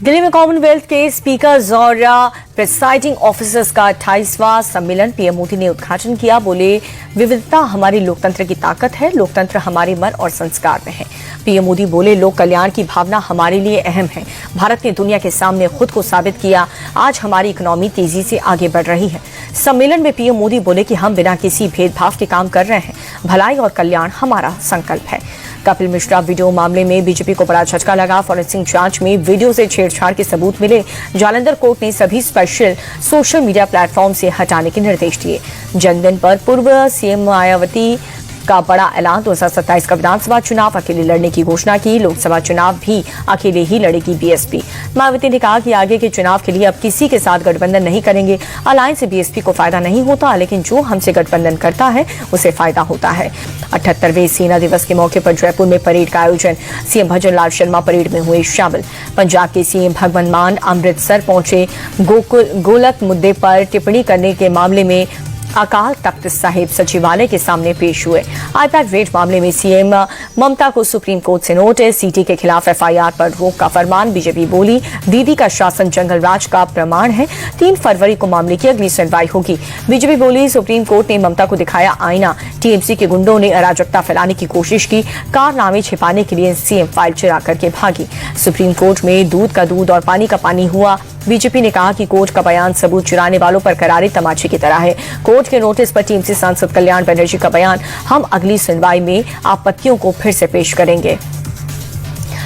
दिल्ली में कॉमनवेल्थ के स्पीकर्स और प्रिसाइडिंग ऑफिसर्स का 28वां सम्मेलन पीएम मोदी ने उद्घाटन किया। बोले, विविधता हमारी लोकतंत्र की ताकत है, लोकतंत्र हमारे मन और संस्कार में है। पीएम मोदी बोले, लोक कल्याण की भावना हमारे लिए अहम है। भारत ने दुनिया के सामने खुद को साबित किया। आज हमारी इकोनॉमी तेजी से आगे बढ़ रही है। सम्मेलन में पीएम मोदी बोले कि हम बिना किसी भेदभाव के काम कर रहे हैं। भलाई और कल्याण हमारा संकल्प है। कपिल मिश्रा वीडियो मामले में बीजेपी को बड़ा झटका लगा। फॉरेंसिक जांच में वीडियो से छेड़छाड़ के सबूत मिले। जालंधर कोर्ट ने सभी स्पेशल सोशल मीडिया प्लेटफॉर्म से हटाने के निर्देश दिए। जन्मदिन पर पूर्व सीएम मायावती का बड़ा ऐलान। 2027 का विधानसभा चुनाव अकेले लड़ने की घोषणा की। लोकसभा चुनाव भी अकेले ही लड़ेगी बीएसपी। मायावती ने कहा कि आगे के चुनाव के लिए अब किसी के साथ गठबंधन नहीं करेंगे। अलायंस से बीएसपी को फायदा नहीं होता, लेकिन जो हमसे गठबंधन करता है उसे फायदा होता है। 78वें सेना दिवस के मौके पर जयपुर में परेड का आयोजन। सीएम भजन लाल शर्मा परेड में हुए शामिल। पंजाब के सीएम भगवंत मान अमृतसर पहुंचे। गोलक मुद्दे पर टिप्पणी करने के मामले में अकाल तख्त साहिब सचिवालय के सामने पेश हुए। आईपैड रेड मामले में सीएम ममता को सुप्रीम कोर्ट से नोटिस। सीटी के खिलाफ एफआईआर पर रोक का फरमान। बीजेपी बोली, दीदी का शासन जंगल राज का प्रमाण है। 3 फरवरी को मामले की अगली सुनवाई होगी। बीजेपी बोली, सुप्रीम कोर्ट ने ममता को दिखाया आईना। टीएमसी के गुंडों ने अराजकता फैलाने की कोशिश की। कारनामे छिपाने के लिए सीएम फाइल चुरा करके भागी। सुप्रीम कोर्ट में दूध का दूध और पानी का पानी हुआ। बीजेपी ने कहा कि कोर्ट का बयान सबूत चुराने वालों पर करारे तमाचे की तरह है। कोर्ट के नोटिस पर टीएमसी सांसद कल्याण बनर्जी का बयान, हम अगली सुनवाई में आपत्तियों को फिर से पेश करेंगे।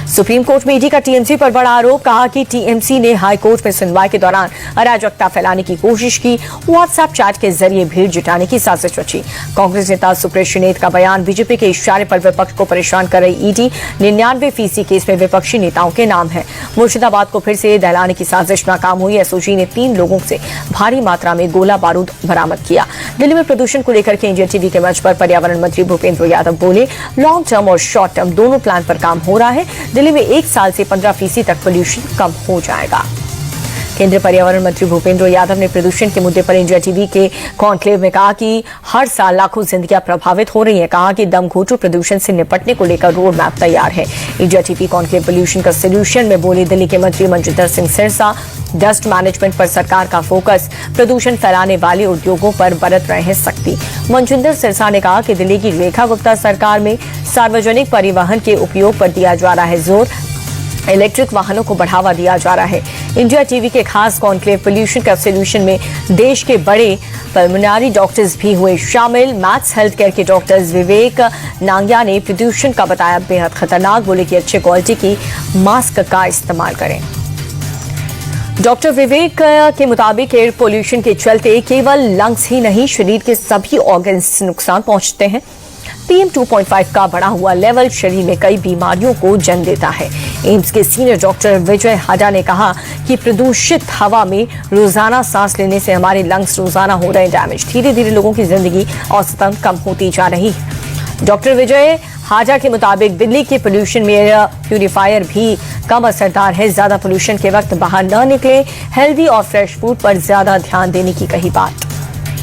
सुप्रीम कोर्ट में ईडी का टीएमसी पर बड़ा आरोप। कहा कि टीएमसी ने हाई कोर्ट में सुनवाई के दौरान अराजकता फैलाने की कोशिश की। व्हाट्सएप चैट के जरिए भीड़ जुटाने की साजिश रची। कांग्रेस नेता सुप्रेश नेत का बयान, बीजेपी के इशारे पर विपक्ष को परेशान कर रही ईडी। 99% केस में विपक्षी नेताओं के नाम है। मुर्शिदाबाद को फिर से दहलाने की साजिश नाकाम हुई। एसओजी ने 3 लोगों से भारी मात्रा में गोला बारूद बरामद किया। दिल्ली में प्रदूषण को लेकर के इंडिया टीवी के मंच पर पर्यावरण मंत्री भूपेंद्र यादव बोले, लॉन्ग टर्म और शॉर्ट टर्म दोनों प्लान पर काम हो रहा है। दिल्ली में 1 साल से 15% तक पोल्यूशन कम हो जाएगा। केंद्रीय पर्यावरण मंत्री भूपेंद्र यादव ने प्रदूषण के मुद्दे पर इंडिया टीवी के कॉन्क्लेव में कहा कि हर साल लाखों जिंदगियां प्रभावित हो रही हैं। कहा कि दमघोंटू प्रदूषण से निपटने को लेकर रोड मैप तैयार है। इंडिया टीवी कॉन्क्लेव पोल्यूशन का सोल्यूशन में बोले दिल्ली के मंत्री मनजिंदर सिंह सिरसा, डस्ट मैनेजमेंट पर सरकार का फोकस, प्रदूषण फैलाने वाले उद्योगों पर बरत रहे हैं सख्ती। मनजिंदर सिरसा ने कहा कि दिल्ली की रेखा गुप्ता सरकार में सार्वजनिक परिवहन के उपयोग पर दिया जा रहा है जोर। इलेक्ट्रिक वाहनों को बढ़ावा दिया जा रहा है। इंडिया टीवी के खास कॉन्क्लेव पोल्यूशन का सोल्यूशन में देश के बड़े पल्मोनरी डॉक्टर्स भी हुए शामिल। मैथ्स हेल्थ केयर के डॉक्टर्स विवेक नांग्या ने प्रदूषण का बताया बेहद खतरनाक। बोले कि अच्छे क्वालिटी की मास्क का इस्तेमाल करें। डॉक्टर विवेक के मुताबिक एयर पोल्यूशन के चलते केवल लंग्स ही नहीं, शरीर के सभी ऑर्गन्स नुकसान पहुंचते हैं। PM 2.5 का बढ़ा हुआ लेवल शरीर में कई बीमारियों को जन्म देता है। एम्स के सीनियर डॉक्टर विजय हाडा ने कहा कि प्रदूषित हवा में रोजाना सांस लेने से हमारे लंग्स रोजाना हो रहे डैमेज। धीरे धीरे लोगों की जिंदगी औसतन कम होती जा रही है। डॉक्टर विजय हाडा के मुताबिक दिल्ली के पोल्यूशन में एयर प्यूरिफायर भी कम असरदार है। ज्यादा पोल्यूशन के वक्त बाहर न निकले, हेल्दी और फ्रेश फूड पर ज्यादा ध्यान देने की कही बात।